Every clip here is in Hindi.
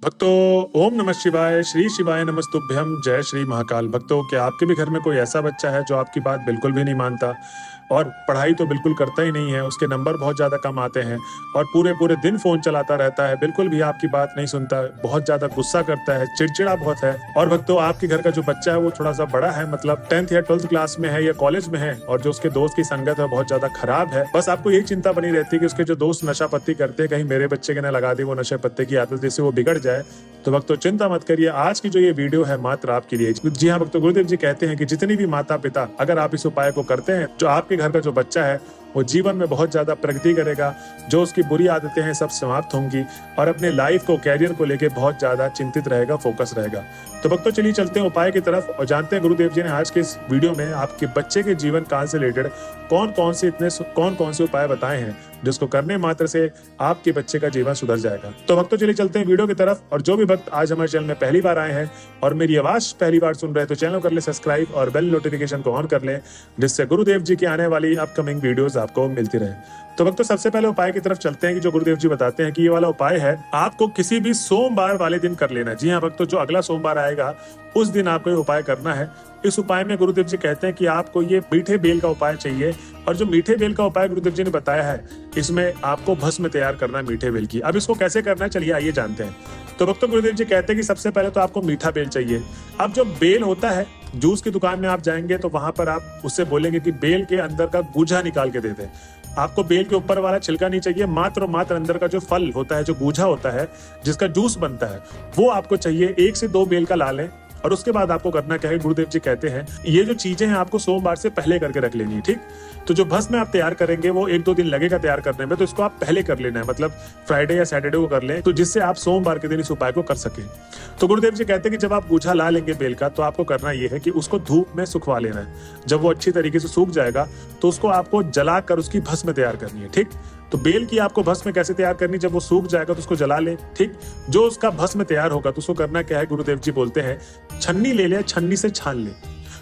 भक्तों, ओम नमः शिवाय, श्री शिवाय नमस्तुभ्यम, जय श्री महाकाल। भक्तों, क्या आपके भी घर में कोई ऐसा बच्चा है जो आपकी बात बिल्कुल भी नहीं मानता और पढ़ाई तो बिल्कुल करता ही नहीं है, उसके नंबर बहुत ज्यादा कम आते हैं और पूरे पूरे दिन फोन चलाता रहता है, बिल्कुल भी आपकी बात नहीं सुनता, बहुत ज्यादा गुस्सा करता है, चिड़चिड़ा बहुत है। और भक्तों, आपके घर का जो बच्चा है वो थोड़ा सा बड़ा है, मतलब 10th या 12th क्लास में है या कॉलेज में है और जो उसके दोस्त की संगत है बहुत ज्यादा खराब है। बस आपको यही चिंता बनी रहती है कि उसके जो दोस्त नशा पत्ती करते हैं, कहीं मेरे बच्चे के ना लगा दे वो नशे पत्ते की आदत, जिससे वो बिगड़ जाए। तो भक्तों, चिंता मत करिए, आज की जो ये वीडियो है मात्र आपके लिए। जी हाँ भक्तों, गुरुदेव जी कहते हैं कि जितनी भी माता पिता अगर आप इस उपाय को करते हैं, जो आपके घर का जो बच्चा है वो जीवन में बहुत ज्यादा प्रगति करेगा, जो उसकी बुरी आदतें हैं सब समाप्त होंगी और अपने लाइफ को, कैरियर को लेके बहुत ज्यादा चिंतित रहेगा, फोकस रहेगा। तो भक्तों, चलिए चलते हैं उपाय की तरफ और जानते हैं गुरुदेव जी ने आज के इस वीडियो में आपके बच्चे के जीवन काल से रिलेटेड कौन कौन से उपाय बताए हैं जिसको करने मात्र से आपके बच्चे का जीवन सुधर जाएगा। तो भक्तों, चलिए चलते हैं वीडियो की तरफ। और जो भी भक्त आज हमारे चैनल में पहली बार आए हैं और मेरी आवाज पहली बार सुन रहे हैं तो चैनल कर ले सब्सक्राइब और बेल नोटिफिकेशन को ऑन कर ले, जिससे गुरुदेव जी की आने वाली अपकमिंग वीडियोस आपको मिलती रहे। तो भक्तों, सबसे पहले उपाय की तरफ चलते हैं कि जो गुरुदेव जी बताते हैं कि ये वाला उपाय है आपको किसी भी सोमवार वाले दिन कर लेना है। जी हाँ भक्तों, जो अगला सोमवार आएगा उस दिन आपको ये उपाय करना है। इस उपाय में गुरुदेव जी कहते हैं कि आपको ये मीठे बेल का उपाय चाहिए और जो मीठे बेल का उपाय गुरुदेव जी ने बताया है इसमें आपको भस्म तैयार करना है मीठे बेल की। अब इसको कैसे करना है, चलिए आइए जानते हैं। तो भक्तों, गुरुदेव जी कहते हैं कि सबसे पहले तो आपको मीठा बेल चाहिए। अब जो बेल होता है, जूस की दुकान में आप जाएंगे तो वहां पर आप उससे बोलेंगे कि बेल के अंदर का गूजा निकाल के दे दे। आपको बेल के ऊपर वाला छिलका नहीं चाहिए, मात्र अंदर का जो फल होता है, जो गूजा होता है, जिसका जूस बनता है, वो आपको चाहिए। 1 से 2 बेल का ला लें और उसके बाद आपको करना क्या है, गुरुदेव जी कहते हैं ये जो चीजें हैं आपको सोमवार से पहले करके रख लेनी है। ठीक, तो जो भस्म आप तैयार करेंगे वो 1-2 दिन लगेगा तैयार करने में, तो इसको आप पहले कर लेना है, मतलब फ्राइडे या सैटरडे को कर लें, तो जिससे आप सोमवार के दिन इस उपाय को कर सके। तो गुरुदेव जी कहते हैं कि जब आप गूझा ला लेंगे बेल का तो आपको करना यह है कि उसको धूप में सुखवा लेना है। जब वो अच्छी तरीके से सूख जाएगा तो उसको आपको जलाकर उसकी भस्म तैयार करनी है। ठीक, तो बेल की आपको भस्म कैसे तैयार करनी, जब वो सूख जाएगा तो उसको जला ले। ठीक, जो उसका भस्म तैयार होगा तो उसको करना क्या है, गुरुदेव जी बोलते हैं छन्नी ले ले, छन्नी से छान ले,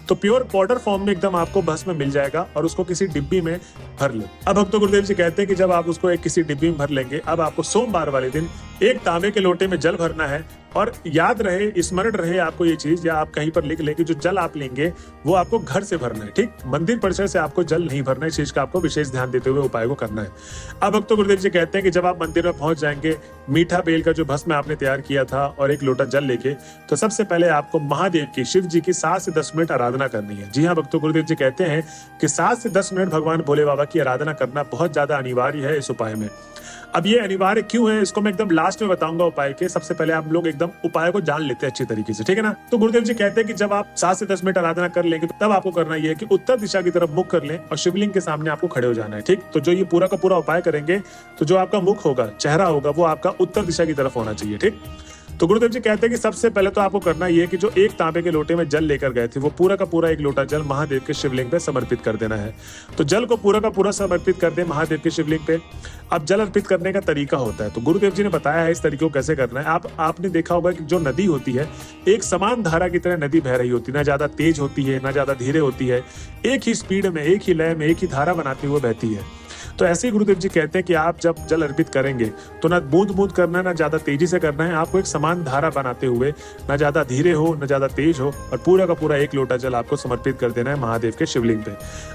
तो प्योर पाउडर फॉर्म में एकदम आपको भस्म मिल जाएगा और उसको किसी डिब्बी में भर ले। अब भक्तों, गुरुदेव जी कहते हैं कि जब आप उसको एक किसी डिब्बी में भर लेंगे, अब आपको सोमवार वाले दिन एक तांबे के लोटे में जल भरना है और याद रहे, स्मरण रहे आपको ये चीज, या आप कहीं पर लिख ले कि जो जल आप लेंगे वो आपको घर से भरना है। ठीक, मंदिर परिसर से आपको जल नहीं भरना है, इस चीज का आपको विशेष ध्यान देते हुए उपाय को करना है। अब भक्तों, गुरुदेव जी कहते हैं कि जब आप मंदिर में पहुंच जाएंगे, मीठा बेल का जो भस्म आपने तैयार किया था और एक लोटा जल लेके, तो सबसे पहले आपको महादेव की, शिव जी की 7 से 10 मिनट आराधना करनी है। जी हाँ भक्तों, गुरुदेव जी कहते हैं कि 7 से 10 मिनट भगवान भोले बाबा की आराधना करना बहुत ज्यादा अनिवार्य है इस उपाय में। अब ये अनिवार्य क्यों है इसको मैं एकदम लास्ट में बताऊंगा उपाय के। सबसे पहले आप लोग एकदम उपाय को जान लेते हैं अच्छी तरीके से, ठीक है ना। तो गुरुदेव जी कहते हैं कि जब आप 7 से 10 मिनट आराधना कर लेंगे तब आपको करना यह है कि उत्तर दिशा की तरफ मुख कर लें और शिवलिंग के सामने आपको खड़े हो जाना है। ठीक, तो जो ये पूरा का पूरा उपाय करेंगे तो जो आपका मुख होगा, चेहरा होगा, वो आपका उत्तर दिशा की तरफ होना चाहिए। ठीक, तो गुरुदेव जी कहते हैं कि सबसे पहले तो आपको करना यह है कि जो एक तांबे के लोटे में जल लेकर गए थे वो पूरा का पूरा एक लोटा जल महादेव के शिवलिंग पे समर्पित कर देना है। तो जल को पूरा का पूरा समर्पित कर दे महादेव के शिवलिंग पे। अब जल अर्पित करने का तरीका होता है, तो गुरुदेव जी ने बताया है इस तरीके को कैसे करना है। आपने देखा होगा कि जो नदी होती है एक समान धारा की तरह नदी बह रही होती है, ना ज्यादा तेज होती है ना ज्यादा धीरे होती है, एक ही स्पीड में, एक ही लय में, एक ही धारा बनाते हुए बहती है। तो ऐसे ही गुरुदेव जी कहते हैं कि आप जब जल अर्पित करेंगे तो ना बूंद बूंद करना है, ना ज्यादा तेजी से करना है, आपको एक समान धारा बनाते हुए, ना ज्यादा धीरे हो ना ज्यादा तेज हो, और पूरा का पूरा एक लोटा जल आपको समर्पित कर देना है महादेव के शिवलिंग पे।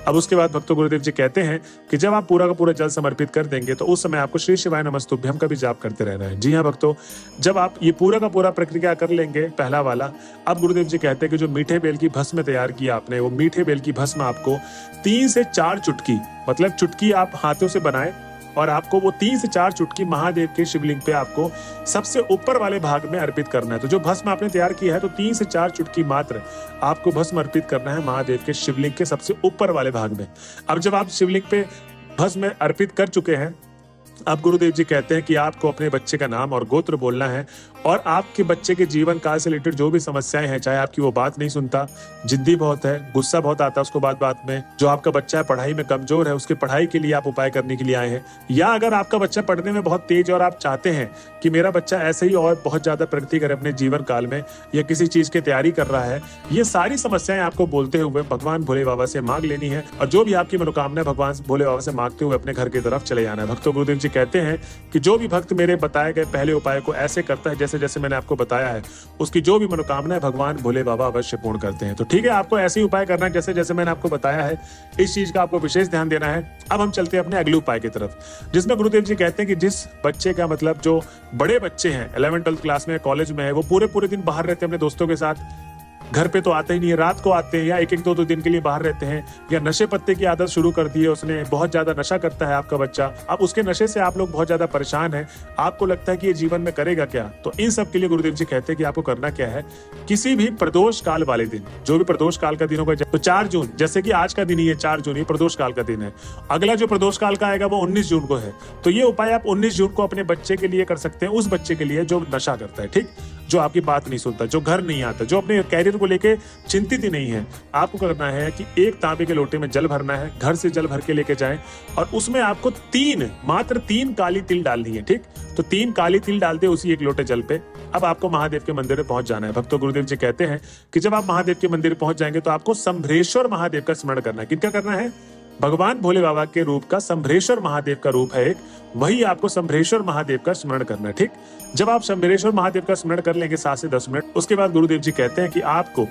अब उसके बाद भक्तों, गुरुदेव जी कहते हैं कि जब आप पूरा का पूरा जल समर्पित कर देंगे तो उस समय आपको श्री शिवाय नमस्तुभ्यम का भी जाप करते रहना है। जी हाँ भक्तों, जब आप ये पूरा का पूरा प्रक्रिया कर लेंगे पहला वाला, अब गुरुदेव जी कहते हैं कि जो मीठे बेल की भस्म तैयार किया आपने, वो मीठे बेल की भस्म आपको 3 से 4 चुटकी, मतलब चुटकी आप हाथों से बनाए और आपको वो 3 से 4 चुटकी महादेव के शिवलिंग पे आपको सबसे ऊपर वाले भाग में अर्पित करना है। तो जो भस्म आपने तैयार किया है तो 3 से 4 चुटकी मात्र आपको भस्म अर्पित करना है महादेव के शिवलिंग के सबसे ऊपर वाले भाग में। अब जब आप शिवलिंग पे भस्म अर्पित कर चुके हैं, अब गुरुदेव जी कहते हैं कि आपको अपने बच्चे का नाम और गोत्र बोलना है और आपके बच्चे के जीवन काल से रिलेटेड जो भी समस्याएं हैं, चाहे आपकी वो बात नहीं सुनता, जिद्दी बहुत है, गुस्सा बहुत आता है उसको बात में, जो आपका बच्चा है पढ़ाई में कमजोर है, उसकी पढ़ाई के लिए आप उपाय करने के लिए आए हैं, या अगर आपका बच्चा पढ़ने में बहुत तेज और आप चाहते हैं कि मेरा बच्चा ऐसे ही और बहुत ज्यादा प्रगति करे अपने जीवन काल में, या किसी चीज की तैयारी कर रहा है, ये सारी समस्याएं आपको बोलते हुए भगवान भोले बाबा से मांग लेनी है और जो भी आपकी मनोकामना भगवान भोले बाबा से मांगते हुए अपने घर की तरफ चले जाना है। भक्तों, गुरुदेव जी कहते हैं कि जो भी भक्त मेरे बताए गए पहले उपाय को ऐसे करता है जैसे जैसे मैंने आपको बताया है, उसकी जो भी मनोकामना है भगवान भोले बाबा अवश्य पूर्ण करते हैं। तो ठीक है, आपको ऐसे ही उपाय करना है जैसे जैसे मैंने आपको बताया है, इस चीज का आपको विशेष ध्यान देना है। अब हम चलते हैं अपने अगले उपाय की तरफ, जिसमें गुरुदेव जी कहते हैं कि जिस बच्चे का मतलब जो बड़े बच्चे हैं 11th 12th क्लास में कॉलेज में है, वो पूरे पूरे दिन बाहर रहते हैं अपने दोस्तों के साथ, घर पे तो आते ही नहीं है, रात को आते हैं या एक एक दो दिन के लिए बाहर रहते हैं, या नशे पत्ते की आदत शुरू कर दी है उसने, बहुत ज्यादा नशा करता है आपका बच्चा, अब उसके नशे से आप लोग बहुत ज्यादा परेशान हैं, आपको लगता है कि ये जीवन में करेगा क्या, तो इन सब के लिए गुरुदेव जी कहते हैं कि आपको करना क्या है, किसी भी प्रदोष काल वाले दिन, जो भी प्रदोष काल का दिन होगा, तो 4 जून, जैसे कि आज का दिन ही है 4 जून, ये प्रदोष काल का दिन है, अगला जो प्रदोष काल का आएगा वो 19 जून को है, तो ये उपाय आप 19 जून को अपने बच्चे के लिए कर सकते हैं, उस बच्चे के लिए जो नशा करता है, ठीक, जो आपकी बात नहीं सुनता, जो घर नहीं आता, जो अपने कैरियर को लेके चिंतित ही नहीं है। आपको करना है कि एक तांबे के लोटे में जल भरना है, घर से जल भर के लेके जाएं, और उसमें आपको मात्र 3 काली तिल डालनी है, ठीक, तो 3 काली तिल डाल दे उसी एक लोटे जल पे। अब आपको महादेव के मंदिर में पहुंच जाना है। भक्तों, गुरुदेव जी कहते हैं कि जब आप महादेव के मंदिर पहुंच जाएंगे तो आपको संभ्रेश्वर महादेव का स्मरण करना है। किनका करना है? भगवान भोले बाबा के रूप का संभ्रेश्वर महादेव का रूप है एक, वही आपको संभ्रेश्वर महादेव का स्मरण करना है, ठीक। जब आप संभ्रेश्वर महादेव का स्मरण कर लेंगे 7 से 10 मिनट, उसके बाद गुरुदेव जी कहते हैं कि आपको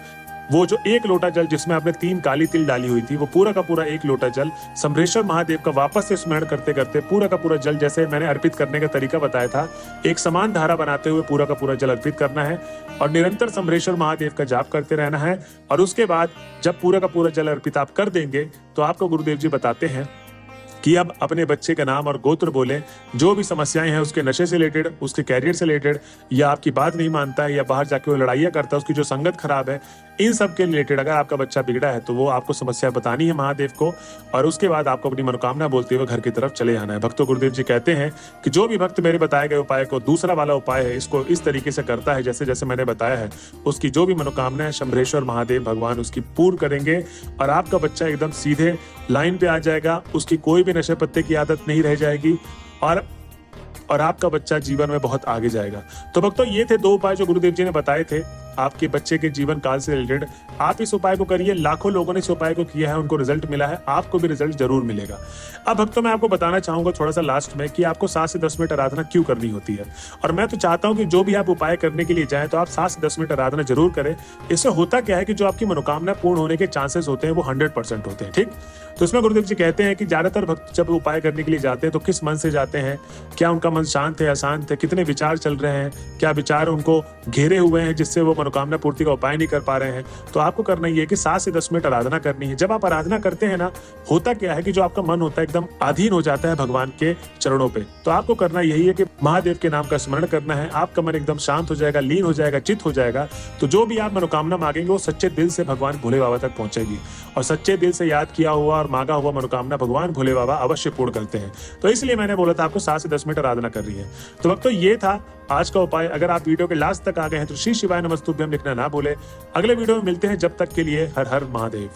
वो जो 1 लोटा जल जिसमें आपने 3 काली तिल डाली हुई थी, वो पूरा का पूरा 1 लोटा जल संभ्रेश्वर महादेव का वापस से स्मरण करते करते पूरा का पूरा जल, जैसे मैंने अर्पित करने का तरीका बताया था, एक समान धारा बनाते हुए पूरा का पूरा जल अर्पित करना है और निरंतर संभ्रेश्वर महादेव का जाप करते रहना है। और उसके बाद जब पूरा का पूरा जल अर्पित आप कर देंगे तो आपको गुरुदेव जी बताते हैं कि अब अपने बच्चे का नाम और गोत्र बोले, जो भी समस्याएं हैं उसके नशे से रिलेटेड, उसके कैरियर से रिलेटेड, या आपकी बात नहीं मानता है, या बाहर जाके वो लड़ाइयाँ करता है, उसकी जो संगत खराब है, इन सब के रिलेटेड अगर आपका बच्चा बिगड़ा है तो वो आपको समस्या बतानी है महादेव को, और उसके बाद आपको अपनी मनोकामना बोलते हुए घर की तरफ चले जाना है। भक्तों, गुरुदेव जी कहते हैं कि जो भी भक्त मेरे बताए गए उपाय को, दूसरा वाला उपाय है, इसको इस तरीके से करता है जैसे जैसे मैंने बताया है, उसकी जो भी मनोकामना है शंभरेश्वर महादेव भगवान उसकी पूर्ण करेंगे और आपका बच्चा एकदम सीधे लाइन पे आ जाएगा, उसकी कोई भी नशे पत्ते की आदत नहीं रह जाएगी और आपका बच्चा जीवन में बहुत आगे जाएगा। तो भक्तों, ये थे 2 उपाय जो गुरुदेव जी ने बताए थे आपके बच्चे के जीवन काल से रिलेटेड। आप इस उपाय को करिए, लाखों लोगों ने इस उपाय को किया है, उनको रिजल्ट मिला है, आपको भी रिजल्ट जरूर मिलेगा। अब भक्तों, मैं आपको बताना चाहूंगा थोड़ा सा लास्ट में कि आपको 7 से 10 मिनट आराधना क्यों करनी होती है। और मैं तो चाहता हूं कि जो भी आप उपाय करने के लिए जाएं तो आप 7 से 10 मिनट आराधना जरूर करें। इससे होता क्या है कि जो आपकी मनोकामना पूर्ण होने के चांसेस होते हैं वो 100% होते हैं, ठीक। तो इसमें गुरुदेव जी कहते हैं कि ज्यादातर भक्त जब उपाय करने के लिए जाते हैं तो किस मन से जाते हैं, क्या उनका मन शांत है, अशांत है, कितने विचार चल रहे हैं, क्या विचार उनको घेरे हुए हैं जिससे वो मनोकामना पूर्ति का उपाय नहीं कर पा रहे हैं। तो आपको करना ये है कि 7 से 10 मिनट आराधना करनी है। जब आप आराधना करते हैं ना, होता क्या है कि जो आपका मन होता है एकदम अधीन हो जाता है भगवान के चरणों पे। तो आपको करना यही है कि महादेव के नाम का स्मरण करना है, आपका मन एकदम शांत हो जाएगा, लीन हो जाएगा, चित हो जाएगा। तो जो भी आप मनोकामना मांगेंगे वो सच्चे दिल से भगवान भोले बाबा तक पहुंचेगी, और सच्चे दिल से याद किया हुआ और मांगा हुआ मनोकामना भगवान भोले बाबा अवश्य पूर्ण करते हैं। तो इसलिए मैंने बोला था आपको 7 से 10 मिनट आराधना कर रही है। तो भक्तों, ये था आज का उपाय। अगर आप वीडियो के लास्ट तक आ गए हैं तो श्री शिवाय नमस्तुभ्यम लिखना ना भूले। अगले वीडियो में मिलते हैं, जब तक के लिए हर हर महादेव।